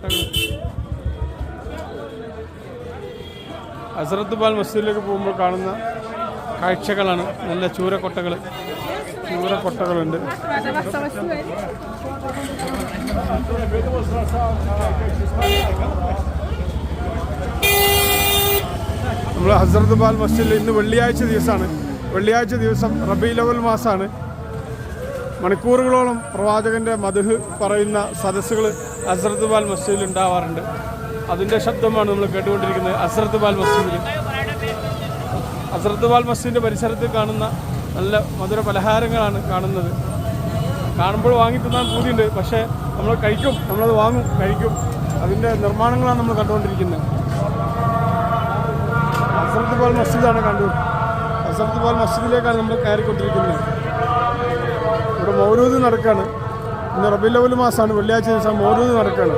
ചൂരക്കൊട്ടകൾ. ഹസ്രത്ത് ബാൽ മസ്ജിദിലേക്ക് പോകുമ്പോൾ കാണുന്ന കാഴ്ചകളാണ്. നല്ല ചൂരക്കൊട്ടകളുണ്ട്. നമ്മൾ ഹസ്രത്ത് ബാൽ മസ്ജിദിൽ ഇന്ന് വെള്ളിയാഴ്ച ദിവസം റബീഉൽ അവ്വൽ മാസമാണ്. മണിക്കൂറുകളോളം പ്രവാചകൻ്റെ മദ്ഹ് പറയുന്ന സദസ്സുകൾ ഹസ്രത്ത് ബാൽ മസ്ജിദിൽ ഉണ്ടാവാറുണ്ട്. അതിൻ്റെ ശബ്ദമാണ് നമ്മൾ കേട്ടുകൊണ്ടിരിക്കുന്നത്. ഹസ്രത്ത് ബാൽ മസ്ജിദിൻ്റെ പരിസരത്ത് കാണുന്ന നല്ല മധുര പലഹാരങ്ങളാണ് കാണുന്നത്. കാണുമ്പോൾ വാങ്ങി തിന്നാൻ പൂതിയുണ്ട്, പക്ഷേ നമ്മളത് വാങ്ങും, കഴിക്കും. അതിൻ്റെ നിർമ്മാണങ്ങളാണ് നമ്മൾ കണ്ടുകൊണ്ടിരിക്കുന്നത്. ഹസ്രത്ത് ബാൽ മസ്ജിദിലേക്കാണ് നമ്മൾ കയറിക്കൊണ്ടിരിക്കുന്നത്. ഇവിടെ മൗലൂദ് നടക്കുകയാണ്. ഇന്ന് റബീഉൽ അവ്വൽ മാസമാണ്, വെള്ളിയാഴ്ച ദിവസം മൗലൂദ് നടക്കുകയാണ്.